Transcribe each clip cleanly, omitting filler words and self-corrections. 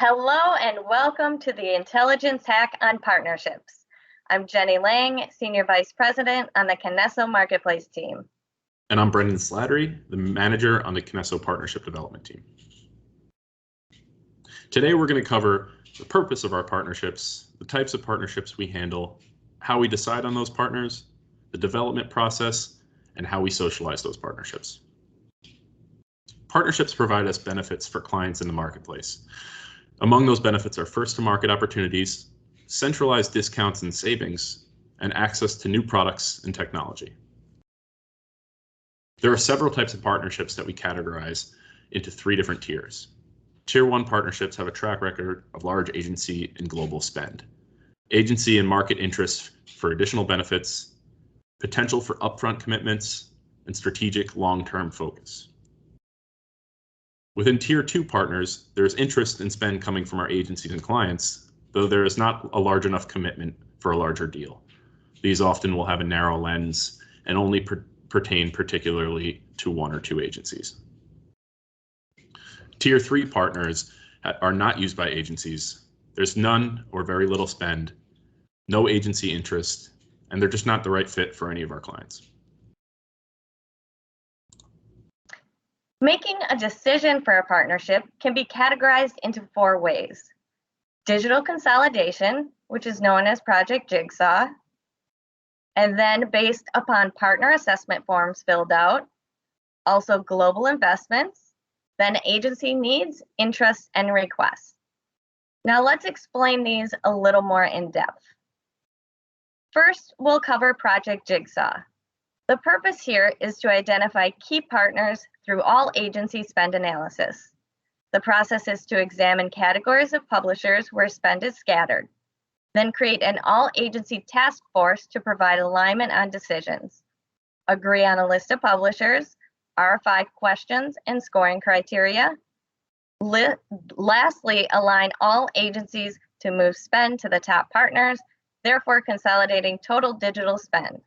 Hello and welcome to the Intelligence Hack on Partnerships. I'm Jenny Lang, Senior Vice President on the Kinesso Marketplace team. And I'm Brendan Slattery, the Manager on the Kinesso Partnership Development team. Today we're going to cover the purpose of our partnerships, the types of partnerships we handle, how we decide on those partners, the development process, and how we socialize those partnerships. Partnerships provide us benefits for clients in the marketplace. Among those benefits are first-to-market opportunities, centralized discounts and savings, and access to new products and technology. There are several types of partnerships that we categorize into three different tiers. Tier 1 partnerships have a track record of large agency and global spend, agency and market interest for additional benefits, potential for upfront commitments, and strategic long-term focus. Within Tier 2 partners, there is interest in spend coming from our agencies and clients, though there is not a large enough commitment for a larger deal. These often will have a narrow lens and only pertain particularly to one or two agencies. Tier 3 partners are not used by agencies. There's none or very little spend, no agency interest, and they're just not the right fit for any of our clients. Making a decision for a partnership can be categorized into four ways. Digital consolidation, which is known as Project Jigsaw, and then based upon partner assessment forms filled out, also global investments, then agency needs, interests, and requests. Now let's explain these a little more in depth. First, we'll cover Project Jigsaw. The purpose here is to identify key partners through all agency spend analysis. The process is to examine categories of publishers where spend is scattered, then create an all-agency task force to provide alignment on decisions, agree on a list of publishers, RFI questions and scoring criteria. Lastly, align all agencies to move spend to the top partners, therefore consolidating total digital spend.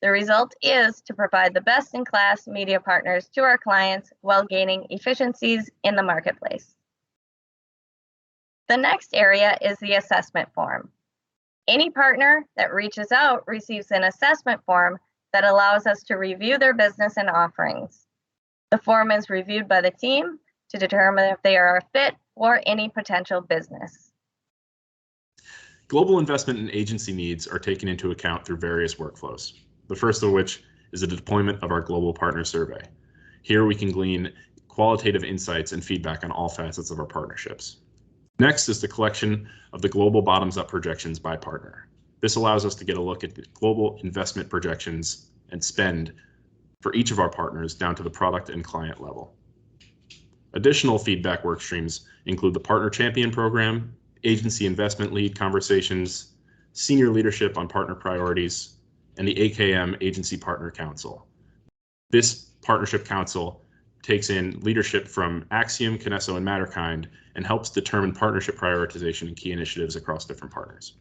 The result is to provide the best-in-class media partners to our clients while gaining efficiencies in the marketplace. The next area is the assessment form. Any partner that reaches out receives an assessment form that allows us to review their business and offerings. The form is reviewed by the team to determine if they are a fit for any potential business. Global investment and agency needs are taken into account through various workflows. The first of which is the deployment of our Global Partner Survey. Here we can glean qualitative insights and feedback on all facets of our partnerships. Next is the collection of the global bottoms-up projections by partner. This allows us to get a look at the global investment projections and spend for each of our partners down to the product and client level. Additional feedback work streams include the Partner Champion Program, Agency Investment Lead Conversations, Senior Leadership on Partner Priorities, and the AKM Agency Partner Council. This Partnership Council takes in leadership from Axiom, Kinesso, and Matterkind and helps determine partnership prioritization and key initiatives across different partners.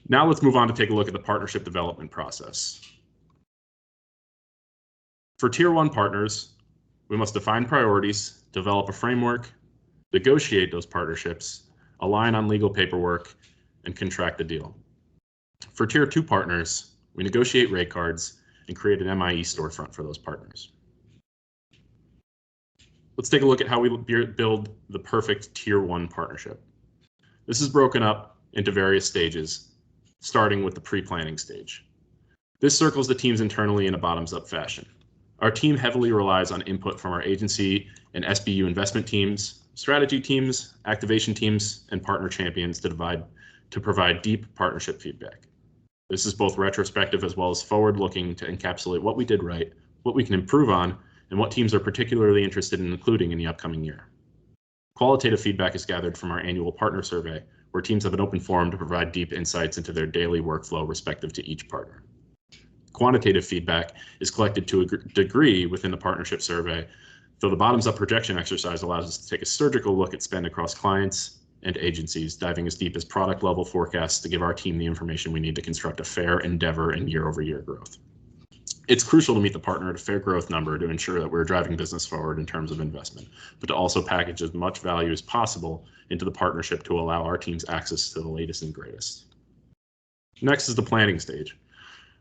Now let's move on to take a look at the partnership development process. For Tier 1 partners, we must define priorities, develop a framework, negotiate those partnerships, align on legal paperwork, and contract the deal. For Tier 2 partners, we negotiate rate cards and create an MIE storefront for those partners. Let's take a look at how we build the perfect Tier 1 partnership. This is broken up into various stages, starting with the pre-planning stage. This circles the teams internally in a bottoms-up fashion. Our team heavily relies on input from our agency and SBU investment teams, strategy teams, activation teams, and partner champions to provide deep partnership feedback. This is both retrospective as well as forward-looking to encapsulate what we did right, what we can improve on, and what teams are particularly interested in including in the upcoming year. Qualitative feedback is gathered from our annual partner survey, where teams have an open forum to provide deep insights into their daily workflow respective to each partner. Quantitative feedback is collected to a degree within the partnership survey, though the bottoms-up projection exercise allows us to take a surgical look at spend across clients and agencies, diving as deep as product level forecasts to give our team the information we need to construct a fair endeavor in year-over-year growth. It's crucial to meet the partner at a fair growth number to ensure that we're driving business forward in terms of investment, but to also package as much value as possible into the partnership to allow our teams access to the latest and greatest. Next is the planning stage.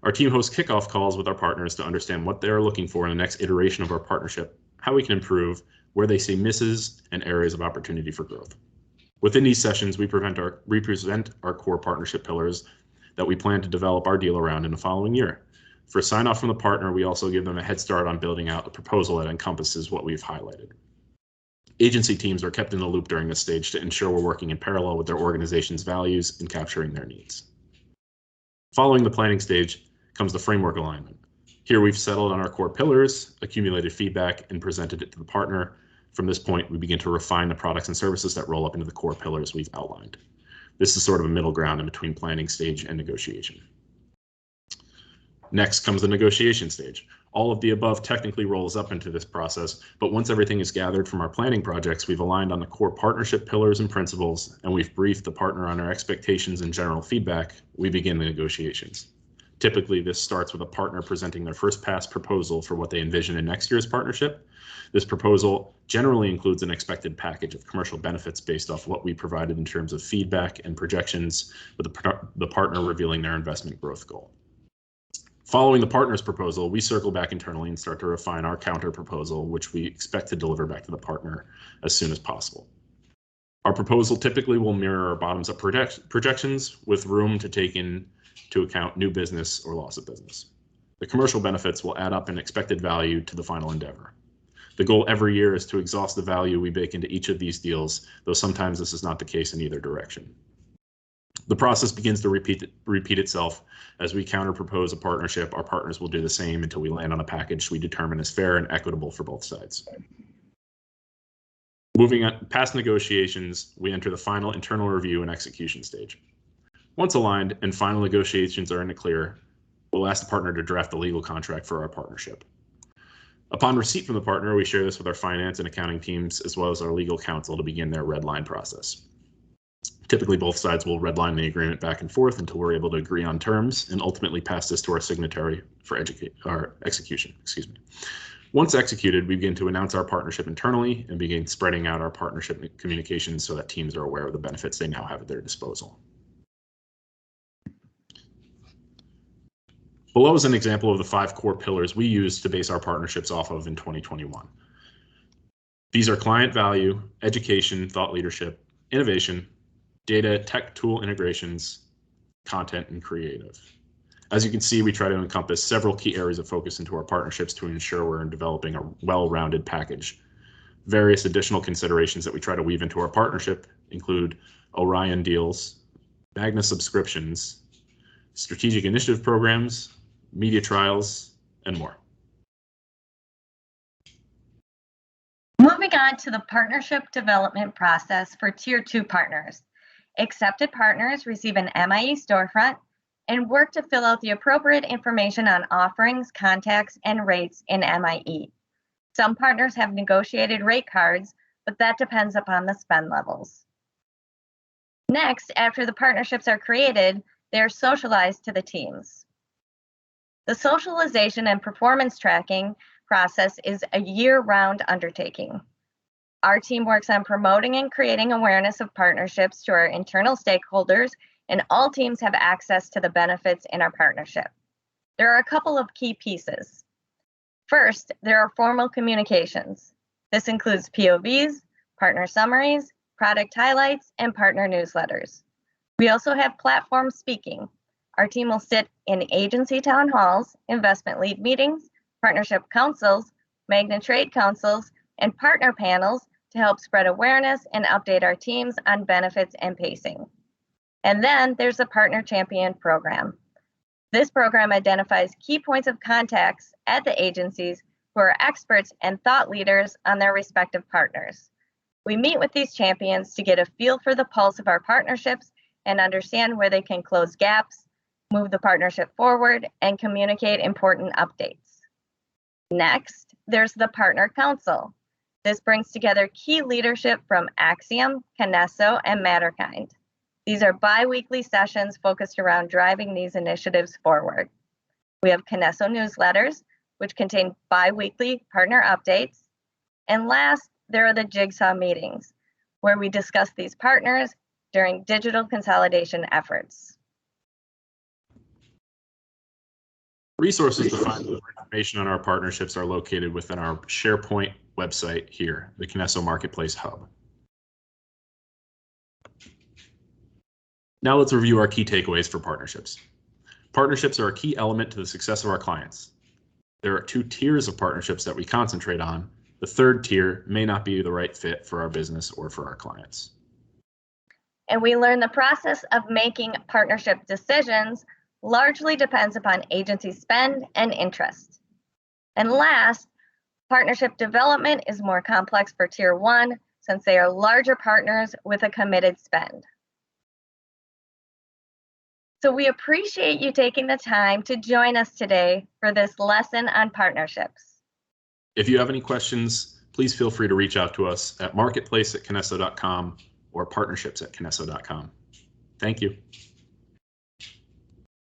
Our team hosts kickoff calls with our partners to understand what they are looking for in the next iteration of our partnership, how we can improve, where they see misses, and areas of opportunity for growth. Within these sessions, we present our core partnership pillars that we plan to develop our deal around in the following year. For sign off from the partner, we also give them a head start on building out a proposal that encompasses what we've highlighted. Agency teams are kept in the loop during this stage to ensure we're working in parallel with their organization's values and capturing their needs. Following the planning stage comes the framework alignment. Here we've settled on our core pillars, accumulated feedback, and presented it to the partner. From this point, we begin to refine the products and services that roll up into the core pillars we've outlined. This is sort of a middle ground in between planning stage and negotiation. Next comes the negotiation stage. All of the above technically rolls up into this process, but once everything is gathered from our planning projects, we've aligned on the core partnership pillars and principles, and we've briefed the partner on our expectations and general feedback, we begin the negotiations. Typically, this starts with a partner presenting their first pass proposal for what they envision in next year's partnership. This proposal generally includes an expected package of commercial benefits based off what we provided in terms of feedback and projections, with the partner revealing their investment growth goal. Following the partner's proposal, we circle back internally and start to refine our counter proposal, which we expect to deliver back to the partner as soon as possible. Our proposal typically will mirror our bottoms-up projections with room to take into account new business or loss of business. The commercial benefits will add up in expected value to the final endeavor. The goal every year is to exhaust the value we bake into each of these deals, though sometimes this is not the case in either direction. The process begins to repeat itself. As we counter-propose a partnership, our partners will do the same until we land on a package we determine as fair and equitable for both sides. Moving on past negotiations, we enter the final internal review and execution stage. Once aligned and final negotiations are in the clear, we'll ask the partner to draft the legal contract for our partnership. Upon receipt from the partner, we share this with our finance and accounting teams, as well as our legal counsel, to begin their red line process. Typically, both sides will redline the agreement back and forth until we're able to agree on terms and ultimately pass this to our signatory for execution. Once executed, we begin to announce our partnership internally and begin spreading out our partnership communications so that teams are aware of the benefits they now have at their disposal. Below is an example of the 5 core pillars we use to base our partnerships off of in 2021. These are client value, education, thought leadership, innovation, data, tech tool integrations, content, and creative. As you can see, we try to encompass several key areas of focus into our partnerships to ensure we're developing a well-rounded package. Various additional considerations that we try to weave into our partnership include Orion deals, Magna subscriptions, strategic initiative programs, media trials, and more. Moving on to the partnership development process for Tier 2 partners. Accepted partners receive an MIE storefront and work to fill out the appropriate information on offerings, contacts, and rates in MIE. Some partners have negotiated rate cards, but that depends upon the spend levels. Next, after the partnerships are created, they are socialized to the teams. The socialization and performance tracking process is a year-round undertaking. Our team works on promoting and creating awareness of partnerships to our internal stakeholders, and all teams have access to the benefits in our partnership. There are a couple of key pieces. First, there are formal communications. This includes POVs, partner summaries, product highlights, and partner newsletters. We also have platform speaking. Our team will sit in agency town halls, investment lead meetings, partnership councils, Magna trade councils, and partner panels to help spread awareness and update our teams on benefits and pacing. And then there's the Partner Champion Program. This program identifies key points of contacts at the agencies who are experts and thought leaders on their respective partners. We meet with these champions to get a feel for the pulse of our partnerships and understand where they can close gaps, move the partnership forward, and communicate important updates. Next, there's the Partner Council. This brings together key leadership from Axiom, Kinesso, and Matterkind. These are bi-weekly sessions focused around driving these initiatives forward. We have Kinesso newsletters, which contain bi-weekly partner updates. And last, there are the Jigsaw meetings, where we discuss these partners during digital consolidation efforts. Resources to find more information on our partnerships are located within our SharePoint website here, the Kinesso Marketplace Hub. Now let's review our key takeaways for partnerships. Partnerships are a key element to the success of our clients. There are 2 tiers of partnerships that we concentrate on. The 3rd tier may not be the right fit for our business or for our clients. And we learn the process of making partnership decisions largely depends upon agency spend and interest. And last, partnership development is more complex for Tier 1 since they are larger partners with a committed spend. So we appreciate you taking the time to join us today for this lesson on partnerships. If you have any questions, please feel free to reach out to us at marketplace@kinesso.com or partnerships@kinesso.com. Thank you.